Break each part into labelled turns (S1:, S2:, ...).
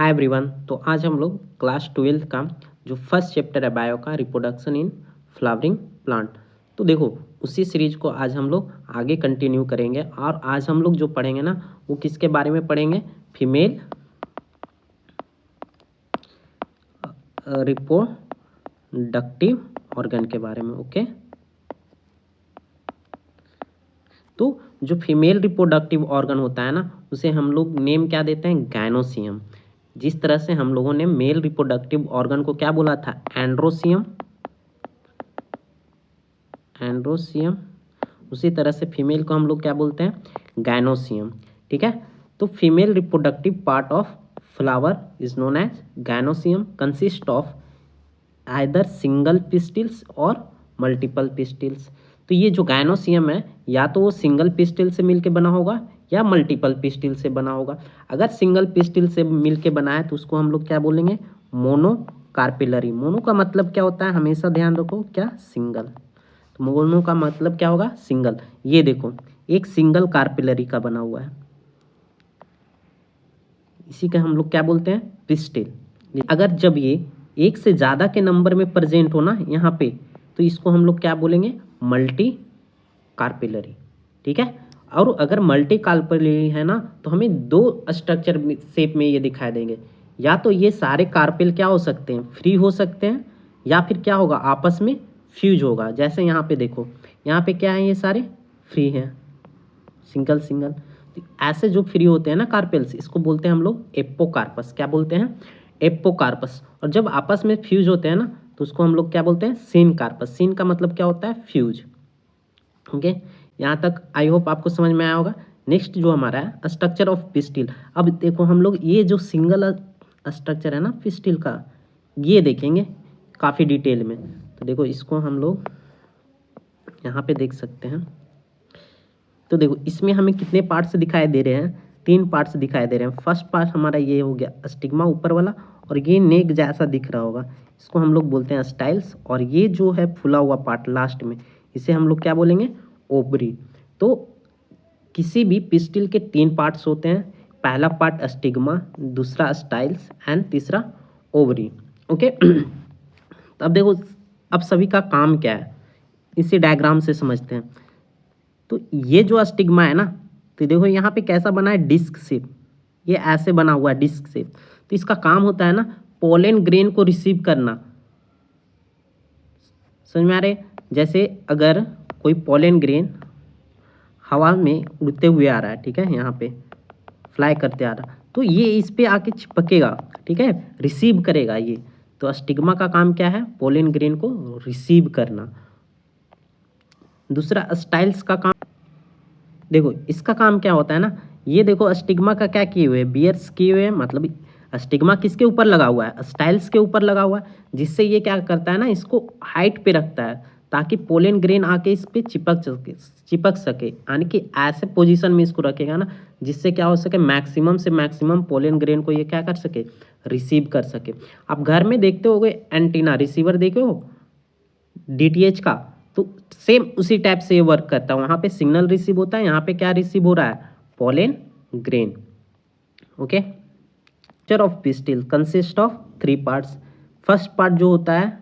S1: Hi everyone. तो आज हम लोग क्लास 12 का जो फर्स्ट चैप्टर है बायो का, रिप्रोडक्शन इन फ्लावरिंग प्लांट, तो देखो उसी सीरीज को आज हम लोग आगे कंटिन्यू करेंगे। और आज हम लोग जो पढ़ेंगे ना, वो किसके बारे में पढ़ेंगे? फीमेल रिप्रोडक्टिव ऑर्गन के बारे में। ओके, तो जो फीमेल रिप्रोडक्टिव ऑर्गन होता है ना, उसे हम लोग नेम क्या देते हैं? गायनोसियम। जिस तरह से हम लोगों ने मेल रिप्रोडक्टिव ऑर्गन को क्या बोला था? एंड्रोसियम। एंड्रोसियम। उसी तरह से फीमेल को हम लोग क्या बोलते हैं? गायनोसियम। ठीक है, तो female reproductive part of flower is known as gynoecium, consist of either single pistils और मल्टीपल पिस्टिल्स। तो ये जो गायनोसियम है, या तो वो सिंगल पिस्टिल से मिलके बना होगा या मल्टीपल पिस्टिल से बना होगा। अगर सिंगल पिस्टिल से मिलके बना है तो उसको हम लोग क्या बोलेंगे? मोनोकार्पिलरी। मोनो का मतलब क्या होता है? हमेशा ध्यान रखो, क्या? सिंगल। तो मोनो का मतलब क्या होगा? सिंगल। ये देखो, एक सिंगल कार्पिलरी का बना हुआ है, इसी का हम लोग क्या बोलते हैं? पिस्टिल। अगर जब ये एक से ज़्यादा के नंबर में प्रेजेंट हो ना यहाँ पे, तो इसको हम लोग क्या बोलेंगे? मल्टी कार्पिलरी। ठीक है, और अगर मल्टी कार्पिलरी है ना, तो हमें दो स्ट्रक्चर शेप में ये दिखाई देंगे। या तो ये सारे कार्पेल क्या हो सकते हैं? फ्री हो सकते हैं, या फिर क्या होगा? आपस में फ्यूज होगा। जैसे यहाँ पे देखो, यहाँ पे क्या है? ये सारे फ्री हैं, सिंगल सिंगल। तो ऐसे जो फ्री होते हैं ना कार्पेल्स, इसको बोलते हैं हम लोग एपोकार्पस। क्या बोलते हैं? एपोकार्पस। और जब आपस में फ्यूज होते हैं ना, तो उसको हम लोग क्या बोलते हैं? Scene corpus. सीन का मतलब क्या होता है? फ्यूज। ओके, यहाँ तक आई होप आपको समझ में आया होगा। नेक्स्ट जो हमारा है स्ट्रक्चर ऑफ पिस्टिल। अब देखो हम लोग ये जो सिंगल स्ट्रक्चर है ना पिस्टिल का, ये देखेंगे काफ़ी डिटेल में। तो देखो इसको हम लोग यहाँ पे देख सकते हैं। तो देखो इसमें हमें कितने पार्ट्स दिखाई दे रहे हैं? 3 पार्ट्स दिखाई दे रहे हैं। फर्स्ट पार्ट हमारा ये हो गया स्टिग्मा ऊपर वाला, और ये नेक जैसा दिख रहा होगा, इसको हम लोग बोलते हैं स्टाइल्स। और ये जो है फुला हुआ पार्ट लास्ट में, इसे हम लोग क्या बोलेंगे? ओवरी। तो किसी भी पिस्टिल के 3 पार्ट्स होते हैं। पहला पार्ट स्टिग्मा, दूसरा स्टाइल्स एंड तीसरा ओवरी। ओके तो अब देखो, अब सभी का काम क्या है, इसी डायग्राम से समझते हैं। तो ये जो स्टिग्मा है ना, तो देखो यहाँ पे कैसा बना है? Disc shape. ये ऐसे बना हुआ है डिस्क शेप। तो इसका काम होता है ना, पोलन ग्रेन को रिसीव करना। समझ में आ रहे? जैसे अगर कोई पोलन ग्रेन हवा में उड़ते हुए आ रहा है, ठीक है, यहाँ पे फ्लाई करते आ रहा, तो ये इस पे आके चिपकेगा, ठीक है, रिसीव करेगा ये। तो स्टिग्मा का काम क्या है? पोलन ग्रेन को रिसीव करना। दूसरा स्टाइल्स का काम, देखो इसका काम क्या होता है ना, ये देखो स्टिग्मा का क्या किए हुए? बियर्स किए हुए हैं। मतलब स्टिग्मा किसके ऊपर लगा हुआ है? स्टाइल्स के ऊपर लगा हुआ है, जिससे ये क्या करता है ना, इसको हाइट पे रखता है, ताकि पोलन ग्रेन आके इस पे चिपक सके। यानी कि ऐसे पोजीशन में इसको रखेगा ना, जिससे क्या हो सके? मैक्सिमम से मैक्सिमम पोलन ग्रेन को ये क्या कर सके? रिसीव कर सके। आप घर में देखते होगे एंटीना रिसीवर, देखे हो डीटीएच का, तो सेम उसी टाइप से ये वर्क करता है। वहाँ पे सिग्नल रिसीव होता है, यहाँ पे क्या रिसीव हो रहा है? Pollen grain. Okay, structure of pistil consist of 3 parts. First part जो होता है,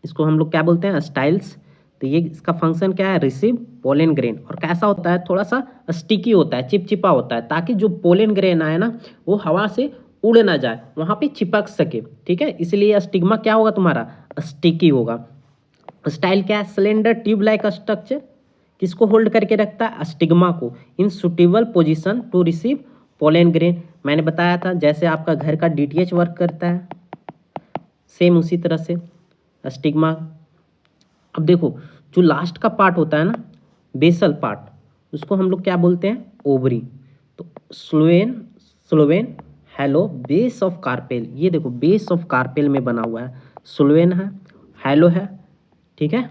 S1: इसको हम लोग क्या बोलते हैं? स्टाइल्स। तो ये इसका फंक्शन क्या है? Receive pollen grain. और कैसा होता है? थोड़ा सा स्टिकी होता है, चिपचिपा होता है, ताकि जो पोलन ग्रेन आए ना, वो हवा से उड़ ना जाए, वहाँ पे चिपक सके। ठीक है, इसलिए स्टिग्मा क्या होगा तुम्हारा? स्टिकी होगा। स्टाइल क्या है? Cylinder tube like structure. किसको होल्ड करके रखता है? स्टिग्मा को, in suitable position to receive pollen grain. मैंने बताया था जैसे आपका घर का डीटीएच वर्क करता है, सेम उसी तरह से स्टिग्मा। अब देखो जो लास्ट का पार्ट होता है ना, बेसल पार्ट, उसको हम लोग क्या बोलते हैं? ओवरी। तो Slovene hello base of carpel. ये देखो बेस ऑफ कार्पेल में बना हुआ है, स्लोवेन है, हेलो है, ठीक है।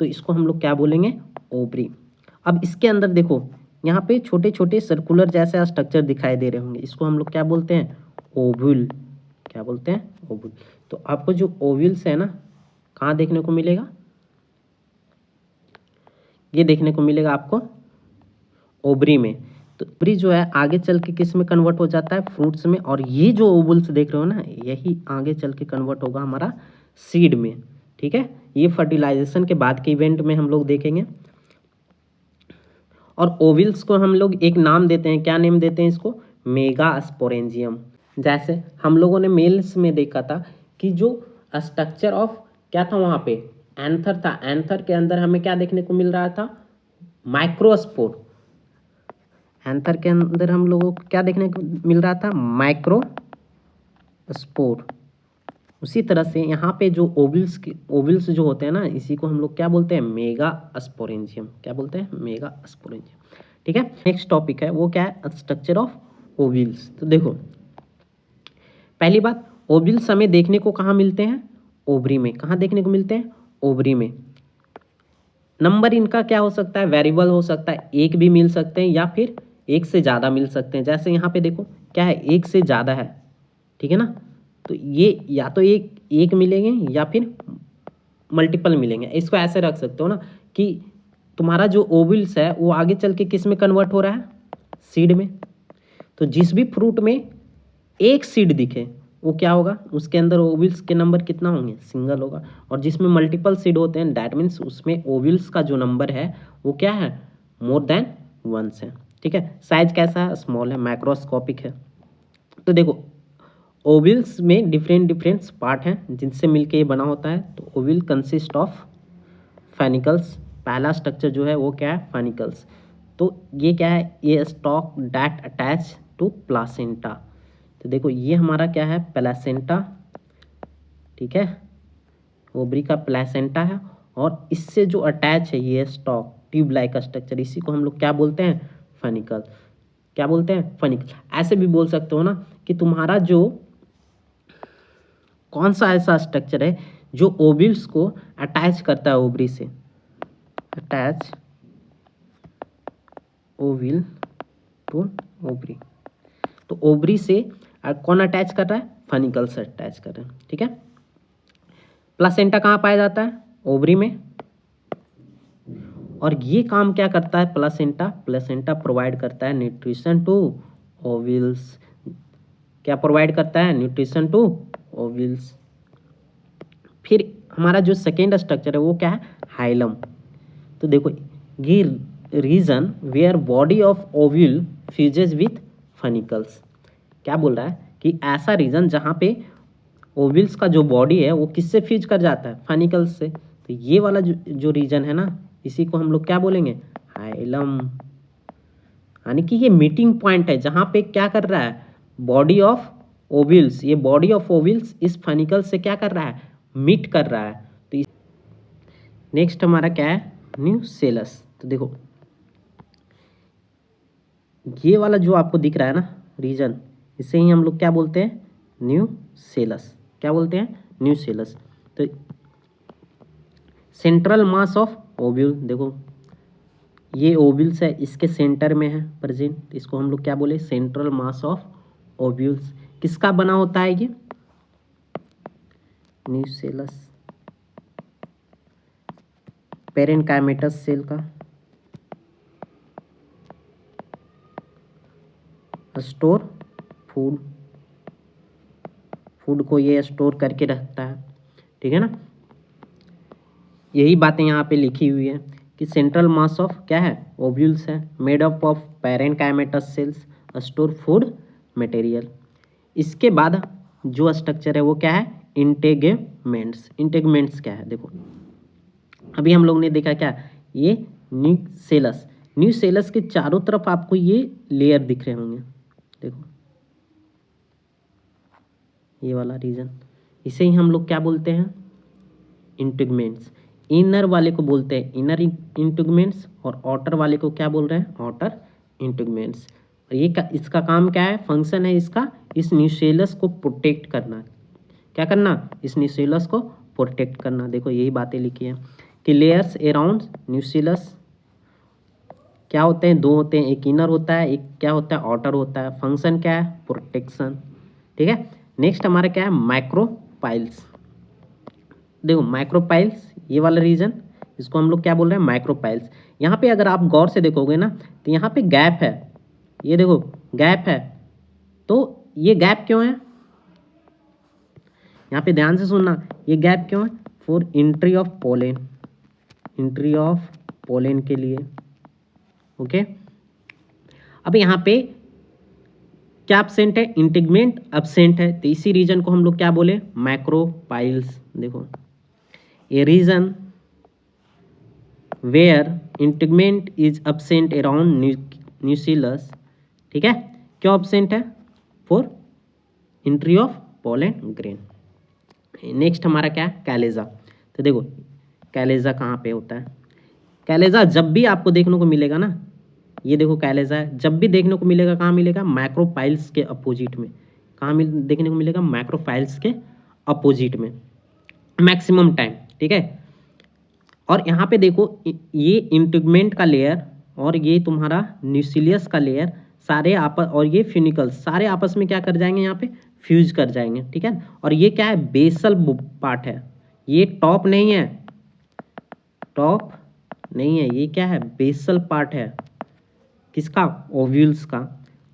S1: तो इसको हम लोग क्या बोलेंगे? ओवरी। अब इसके अंदर देखो, यहाँ पे छोटे छोटे सर्कुलर जैसे स्ट्रक्चर दिखाई दे रहे होंगे, इसको हम लोग क्या बोलते हैं? ओव्यूल। क्या बोलते हैं? ओव्यूल। तो आपको जो ओव्यूल्स है ना, कहाँ देखने को मिलेगा? ये देखने को मिलेगा आपको ओवरी में। तो ओवरी जो है आगे चल के किस में कन्वर्ट हो जाता है, फ्रूट्स में। और ये जो ओवल्स देख रहे हो ना, यही आगे चल के कन्वर्ट होगा हमारा सीड में, ठीक है। ये फर्टिलाइजेशन के बाद के इवेंट में हम लोग देखेंगे। और ओविल्स को हम लोग एक नाम देते हैं, क्या नेम देते हैं इसको, मेगास्पोरेंजियम। जैसे हम लोगों ने मेल्स में देखा था कि जो स्ट्रक्चर ऑफ क्या था वहाँ पे, एंथर था, एंथर के अंदर हमें क्या देखने को मिल रहा था, माइक्रोस्पोर। एंथर के अंदर हम लोगों को क्या देखने को मिल रहा था, माइक्रोस्पोर। उसी तरह से यहाँ पे जो ओविल्स जो होते हैं ना, इसी को हम लोग क्या बोलते हैं, मेगास्पोरेंजियम। क्या बोलते हैं, मेगास्पोरेंजियम, ठीक है। नेक्स्ट टॉपिक है वो क्या है, स्ट्रक्चर ऑफ ओविल्स। तो देखो पहली बात, ओविल्स हमें देखने को कहाँ मिलते हैं, ओवरी में। कहाँ देखने को मिलते हैं, ओवरी में। नंबर इनका क्या हो सकता है, वेरिएबल हो सकता है, एक भी मिल सकते हैं या फिर एक से ज़्यादा मिल सकते हैं। जैसे यहाँ पे देखो क्या है, एक से ज़्यादा है, ठीक है ना। तो ये या तो एक मिलेंगे या फिर मल्टीपल मिलेंगे। इसको ऐसे रख सकते हो ना कि तुम्हारा जो ओविल्स है वो आगे चल के किस में कन्वर्ट हो रहा है, सीड में। तो जिस भी फ्रूट में एक सीड दिखे वो क्या होगा, उसके अंदर ओविल्स के नंबर कितना होंगे, सिंगल होगा। और जिसमें मल्टीपल सीड होते हैं दैट मीन्स उसमें ओविल्स का जो नंबर है वो क्या है, मोर देन वंस है, ठीक है। साइज कैसा है, स्मॉल है, माइक्रोस्कोपिक है। तो देखो ओविल्स में डिफरेंट पार्ट हैं जिनसे मिलके ये बना होता है। तो ओविल कंसिस्ट ऑफ फेनिकल्स। पहला स्ट्रक्चर जो है वो क्या है, फेनिकल्स। तो ये क्या है, ये stalk that attach to placenta. तो देखो ये हमारा क्या है, प्लासेंटा, ठीक है, ओवरी का प्लासेंटा है। और इससे जो अटैच है ये स्टॉक, ट्यूब लाइक स्ट्रक्चर, इसी को हम लोग क्या बोलते हैं, फेनिकल। क्या बोलते हैं, फेनिकल। ऐसे भी बोल सकते हो ना कि तुम्हारा जो कौन सा ऐसा स्ट्रक्चर है जो ओविल्स को अटैच करता है ओवरी से, अटैच ओविल टू ओवरी। तो ओवरी से कौन अटैच कर रहा है, फनिकल से अटैच कर रहा है, ठीक है। प्लासेंटा कहाँ पाया जाता है, ओवरी में। और ये काम क्या करता है प्लासेंटा, प्लासेंटा प्रोवाइड करता है न्यूट्रिशन टू ओविल्स। क्या प्रोवाइड करता है, न्यूट्रिशन टू ओविल्स। फिर हमारा जो सेकेंड स्ट्रक्चर है वो क्या है, हाइलम। तो देखो ये region where body of ovule fuses with funicles. क्या बोल रहा है कि ऐसा रीजन जहाँ पे ओव्यूल्स का जो बॉडी है वो किससे फ्यूज कर जाता है, फनिकल्स से। तो ये वाला जो रीजन है ना, इसी को हम लोग क्या बोलेंगे, हाइलम। यानी कि ये मीटिंग पॉइंट है जहाँ पे क्या कर रहा है, बॉडी ऑफ ओव्यूल्स, ये बॉडी ऑफ ओव्यूल्स इस फनिकल से क्या कर रहा है, मीट कर रहा है। तो नेक्स्ट हमारा क्या है, न्यूसेलस। तो देखो ये वाला जो आपको दिख रहा है ना रीजन, इसे ही हम लोग क्या बोलते हैं, न्यूसेलस। क्या बोलते हैं, न्यूसेलस। तो सेंट्रल मास ऑफ ओव्यूल, देखो ये ओव्यूल्स है, इसके सेंटर में है प्रेजेंट, इसको हम लोग क्या बोले, सेंट्रल मास ऑफ ओव्यूल्स। किसका बना होता है ये, न्यूसेलस, पेरेनकाइमेटस सेल का। स्टोर फूड, फूड को ये स्टोर करके रखता है, ठीक है ना। यही बातें यहाँ पे लिखी हुई है कि सेंट्रल मास ऑफ क्या है, ओव्यूल्स है, made up of parenchymatous cells, store food material. इसके बाद जो स्ट्रक्चर है वो क्या है, इंटेगमेंट्स। इंटेगमेंट्स क्या है, देखो अभी हम लोग ने देखा क्या, ये न्यूसेलस। न्यूसेलस के चारों तरफ आपको ये लेयर दिख रहे होंगे, देखो ये वाला रीजन, इसे ही हम लोग क्या बोलते हैं, इंटेगमेंट्स। इनर वाले को बोलते हैं इनर इंटेगमेंट्स और आउटर वाले को क्या बोल रहे हैं, आउटर इंटेगमेंट्स। और ये इसका काम क्या है, फंक्शन है इसका, इस न्यूसेलस को प्रोटेक्ट करना। क्या करना, इस न्यूसेलस को प्रोटेक्ट करना। देखो यही बातें लिखी है कि लेयर्स अराउंड न्यूसेलस क्या होते हैं, दो होते हैं, एक इनर होता है, एक क्या होता है, आउटर होता है। फंक्शन क्या है, प्रोटेक्शन, ठीक है। नेक्स्ट हमारा क्या है, माइक्रोपाइल्स। देखो माइक्रोपाइल्स ये वाला रीजन, इसको हम लोग क्या बोल रहे हैं, माइक्रोपाइल्स। यहाँ पे अगर आप गौर से देखोगे ना तो यहाँ पे गैप है, ये देखो गैप है, तो ये गैप क्यों है, यहाँ पे ध्यान से सुनना, ये गैप क्यों है, for entry of pollen, entry of pollen के लिए। ओके, अब यहाँ पे क्या एब्सेंट है, इंटीग्मेंट एब्सेंट है, तो इसी रीजन को हम लोग क्या बोले, मैक्रोपाइल्स। देखो a region where integument is absent around nucleus, ठीक है, क्यों एब्सेंट है, for entry of pollen grain. Next हमारा क्या है, कैलेजा। तो देखो कैलेजा कहाँ पे होता है, कैलेजा जब भी आपको देखने को मिलेगा ना, ये देखो कैलेजा है, जब भी देखने को मिलेगा कहाँ मिलेगा, मैक्रोपाइल्स के अपोजिट में। कहाँ देखने को मिलेगा, मैक्रोपाइल्स के अपोजिट में मैक्सिमम टाइम, ठीक है। और यहाँ पे देखो ये इंटीग्मेंट का लेयर और ये तुम्हारा न्यूक्लियस का लेयर सारे आपस, और ये फ्यूनिकल्स सारे आपस में क्या कर जाएंगे, यहाँ पे फ्यूज कर जाएंगे, ठीक है। और ये क्या है, बेसल पार्ट है, ये टॉप नहीं है, टॉप नहीं है, ये क्या है, बेसल पार्ट है, किसका, ओव्यूल्स का।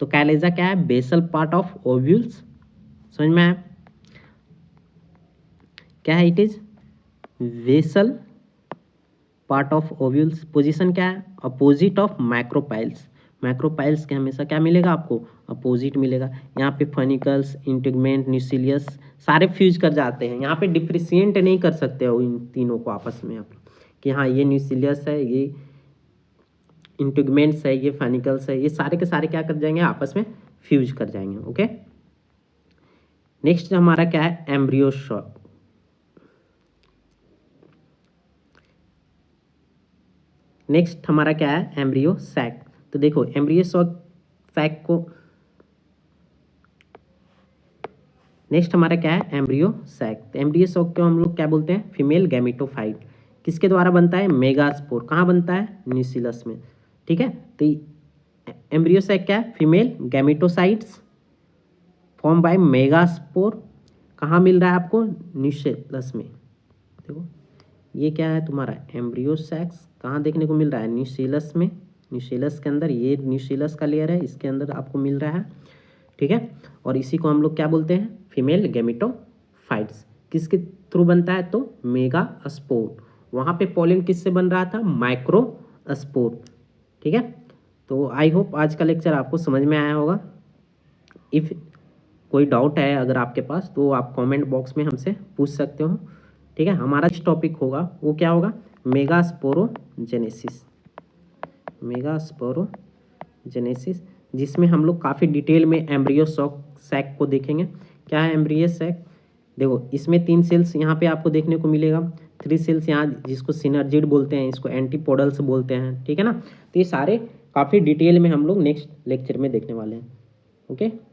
S1: तो कैलेजा क्या है, बेसल पार्ट ऑफ ओव्यूल्स, समझ में आया, क्या है, it is basal part of ovules. Position क्या है, अपोजिट ऑफ मैक्रोपाइल्स, मैक्रोपाइल्स के हमेशा क्या मिलेगा आपको, अपोजिट मिलेगा। यहाँ पे फनिकल्स, इंटीग्मेंट, न्यूक्लियस सारे फ्यूज कर जाते हैं, यहाँ पे डिफ्रेंशिएट नहीं कर सकते हो इन तीनों को आपस में आप, कि हाँ ये न्यूक्लियस है, ये इंटीग्मेंट्स है, ये फनिकल्स है, ये सारे के सारे क्या कर जाएंगे, आपस में फ्यूज कर जाएंगे। ओके, नेक्स्ट हमारा क्या है, एम्ब्रियो शॉक। नेक्स्ट हमारा क्या है, एम्ब्रियो सैक। तो देखो एम्ब्रियो सैक को, नेक्स्ट हमारा क्या है, एम्ब्रियो सैक। तो एम्ब्रियो सैक को हम लोग क्या बोलते हैं, फीमेल गैमेटोफाइट, किसके द्वारा बनता है, मेगास्पोर, कहाँ बनता है, न्यूक्लियस में, ठीक है। तो एम्ब्रियो सैक क्या है, female gametocytes form by megaspore, कहाँ मिल रहा है आपको, न्यूक्लियस में। देखो ये क्या है तुम्हारा, एम्ब्रियो सैक्स, कहाँ देखने को मिल रहा है, न्यूक्लियस में, न्यूक्लियस के अंदर, ये न्यूक्लियस का लेयर है, इसके अंदर आपको मिल रहा है, ठीक है। और इसी को हम लोग क्या बोलते हैं, फीमेल गैमेटोफाइट्स। किसके थ्रू बनता है, तो मेगास्पोर, वहाँ पे पोलन किससे बन रहा था, माइक्रोस्पोर, ठीक है। तो आई होप आज का लेक्चर आपको समझ में आया होगा। इफ़ कोई डाउट है अगर आपके पास, तो आप कमेंट बॉक्स में हमसे पूछ सकते हो, ठीक है। हमारा जो टॉपिक होगा वो क्या होगा, मेगास्पोरोजेनेसिस, मेगास्पोरोजेनेसिस, जिसमें हम लोग काफ़ी डिटेल में एम्ब्रियो सैक को देखेंगे। क्या है एम्ब्रियो सैक, देखो इसमें 3 सेल्स यहाँ पे आपको देखने को मिलेगा, 3 सेल्स यहाँ, जिसको सिनर्जिड बोलते हैं, इसको एंटीपोडल्स बोलते हैं, ठीक है ना। तो ये सारे काफ़ी डिटेल में हम लोग नेक्स्ट लेक्चर में देखने वाले हैं। ओके।